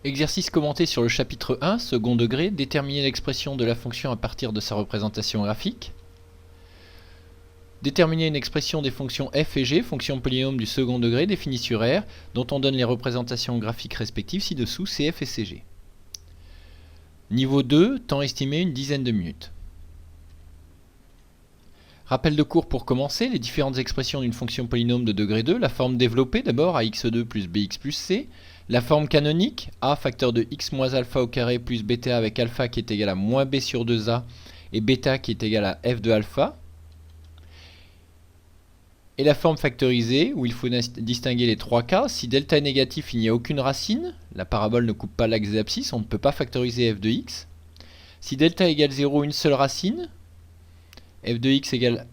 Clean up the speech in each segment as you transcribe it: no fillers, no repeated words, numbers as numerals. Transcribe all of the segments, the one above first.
Exercice commenté sur le chapitre 1, second degré, déterminer l'expression de la fonction à partir de sa représentation graphique. Déterminer une expression des fonctions f et g, fonctions polynômes du second degré définies sur R, dont on donne les représentations graphiques respectives ci-dessous, CF et CG. Niveau 2, temps estimé une dizaine de minutes. Rappel de cours pour commencer, les différentes expressions d'une fonction polynôme de degré 2, la forme développée d'abord, ax2 plus bx plus c, la forme canonique, a facteur de x moins alpha au carré plus bêta avec alpha qui est égal à moins b sur 2a et bêta qui est égal à f de alpha, et la forme factorisée où il faut distinguer les trois cas. Si delta est négatif, il n'y a aucune racine, la parabole ne coupe pas l'axe des abscisses, on ne peut pas factoriser f de x. Si delta égale 0, une seule racine, f de x égale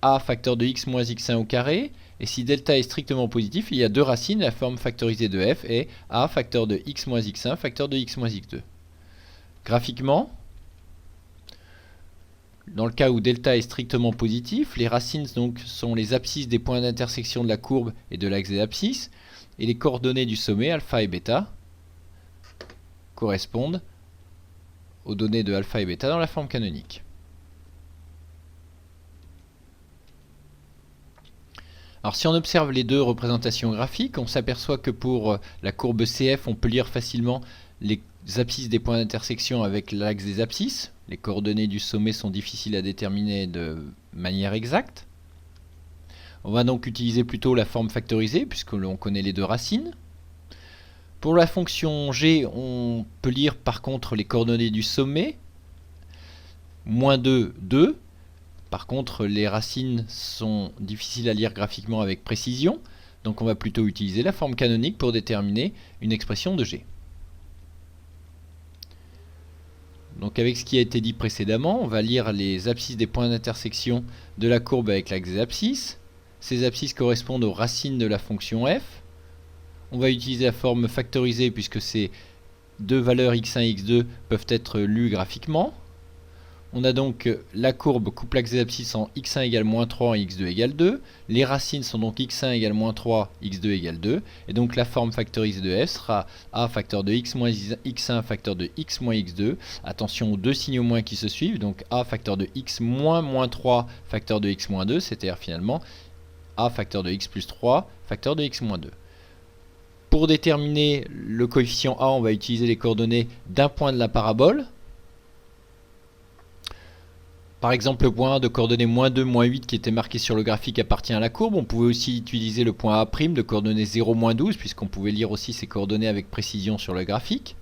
a facteur de x moins x1 au carré, et si delta est strictement positif, il y a deux racines, la forme factorisée de f est a facteur de x moins x1 facteur de x moins x2. Graphiquement, dans le cas où delta est strictement positif, les racines donc sont les abscisses des points d'intersection de la courbe et de l'axe des abscisses, et les coordonnées du sommet, alpha et bêta, correspondent aux données de alpha et bêta dans la forme canonique. Alors si on observe les deux représentations graphiques, on s'aperçoit que pour la courbe CF, on peut lire facilement les abscisses des points d'intersection avec l'axe des abscisses. Les coordonnées du sommet sont difficiles à déterminer de manière exacte. On va donc utiliser plutôt la forme factorisée, puisque l'on connaît les deux racines. Pour la fonction g, on peut lire par contre les coordonnées du sommet. Moins 2, 2. Par contre, les racines sont difficiles à lire graphiquement avec précision, donc on va plutôt utiliser la forme canonique pour déterminer une expression de g. Donc avec ce qui a été dit précédemment, on va lire les abscisses des points d'intersection de la courbe avec l'axe des abscisses. Ces abscisses correspondent aux racines de la fonction f. On va utiliser la forme factorisée puisque ces deux valeurs x1 et x2 peuvent être lues graphiquement. On a donc la courbe coupe l'axe des abscisses en x1 égale moins 3 et x2 égale 2. Les racines sont donc x1 égale moins 3, x2 égale 2. Et donc la forme factorisée de f sera a facteur de x moins x1 facteur de x moins x2. Attention aux deux signes au moins qui se suivent. Donc a facteur de x moins moins 3 facteur de x moins 2. C'est-à-dire finalement a facteur de x plus 3 facteur de x moins 2. Pour déterminer le coefficient a, on va utiliser les coordonnées d'un point de la parabole. Par exemple, le point A de coordonnées moins 2, moins 8 qui était marqué sur le graphique appartient à la courbe. On pouvait aussi utiliser le point A' de coordonnées 0, moins 12, puisqu'on pouvait lire aussi ces coordonnées avec précision sur le graphique.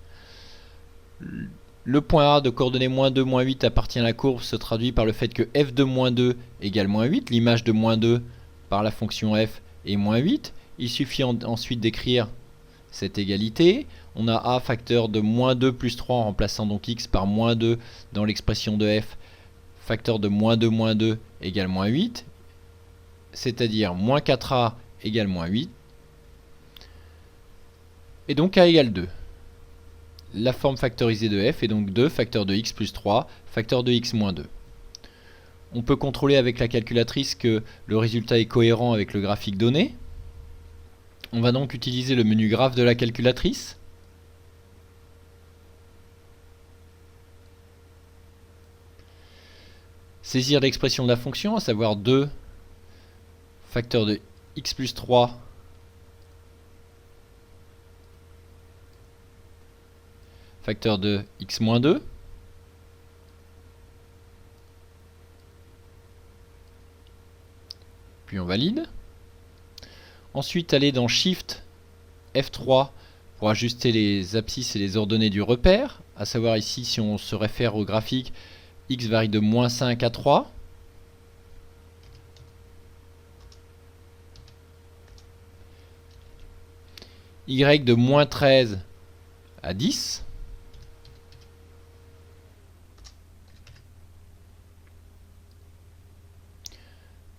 Le point A de coordonnées moins 2, moins 8 appartient à la courbe se traduit par le fait que f de moins 2 égale moins 8. L'image de moins 2 par la fonction f est moins 8. Il suffit ensuite d'écrire cette égalité. On a a facteur de moins 2 plus 3 en remplaçant donc x par moins 2 dans l'expression de f. Facteur de moins 2 égale moins 8, c'est-à-dire moins 4a égale moins 8, et donc a égale 2. La forme factorisée de f est donc 2 facteur de x plus 3 facteur de x moins 2. On peut contrôler avec la calculatrice que le résultat est cohérent avec le graphique donné. On va donc utiliser le menu graphe de la calculatrice. Saisir l'expression de la fonction, à savoir 2 facteur de x plus 3 facteur de x moins 2. Puis on valide. Ensuite, aller dans Shift F3 pour ajuster les abscisses et les ordonnées du repère, à savoir ici, si on se réfère au graphique, x varie de moins 5 à 3. Y de moins 13 à 10.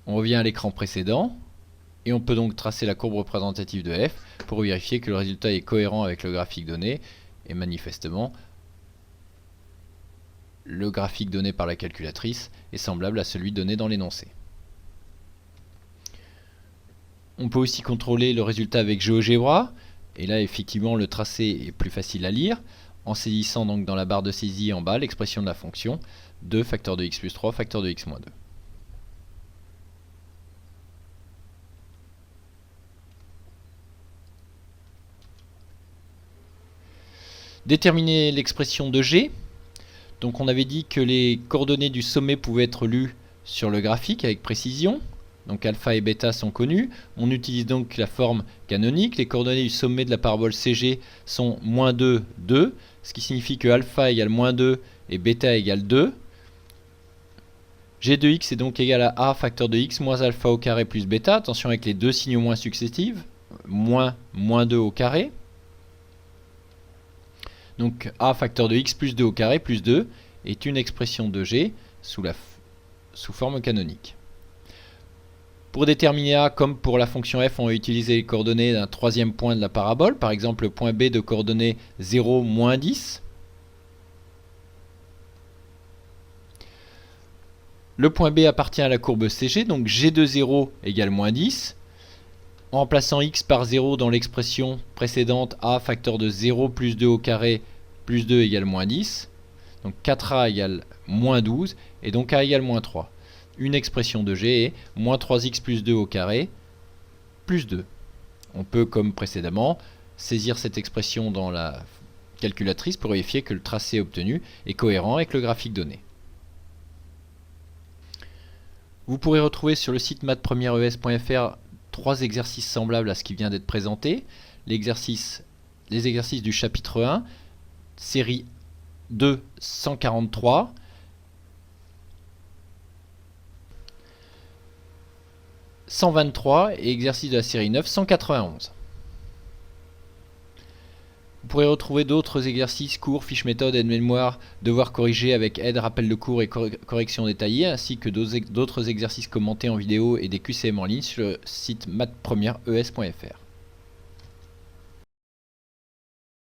On revient à l'écran précédent. Et on peut donc tracer la courbe représentative de f pour vérifier que le résultat est cohérent avec le graphique donné. Et manifestement, le graphique donné par la calculatrice est semblable à celui donné dans l'énoncé. On peut aussi contrôler le résultat avec GeoGebra. Et là, effectivement, le tracé est plus facile à lire en saisissant donc dans la barre de saisie en bas l'expression de la fonction 2 facteur de x plus 3 facteur de x moins 2. Déterminer l'expression de g. Donc on avait dit que les coordonnées du sommet pouvaient être lues sur le graphique avec précision. Donc alpha et bêta sont connus. On utilise donc la forme canonique. Les coordonnées du sommet de la parabole CG sont moins 2, 2. Ce qui signifie que alpha égale moins 2 et bêta égale 2. G de x est donc égal à a facteur de x moins alpha au carré plus bêta. Attention avec les deux signes moins successifs. Moins 2 au carré. Donc a facteur de x plus 2 au carré plus 2 est une expression de g sous forme canonique. Pour déterminer a, comme pour la fonction f, on va utiliser les coordonnées d'un troisième point de la parabole, par exemple le point b de coordonnées 0, moins 10. Le point b appartient à la courbe CG, donc g de 0 égale moins 10. En remplaçant x par 0 dans l'expression précédente, a facteur de 0 plus 2 au carré plus 2 égale moins 10. Donc 4a égale moins 12 et donc a égale moins 3. Une expression de g est moins 3x plus 2 au carré plus 2. On peut, comme précédemment, saisir cette expression dans la calculatrice pour vérifier que le tracé obtenu est cohérent avec le graphique donné. Vous pourrez retrouver sur le site maths1res.fr 3 exercices semblables à ce qui vient d'être présenté. Les exercices du chapitre 1, série 2, 143. « 123 et exercice de la série 9, 191. Vous pourrez retrouver d'autres exercices, cours, fiches méthode, aide-mémoire, devoirs corrigés avec aide, rappel de cours et correction détaillée, ainsi que d'autres exercices commentés en vidéo et des QCM en ligne sur le site maths1res.fr.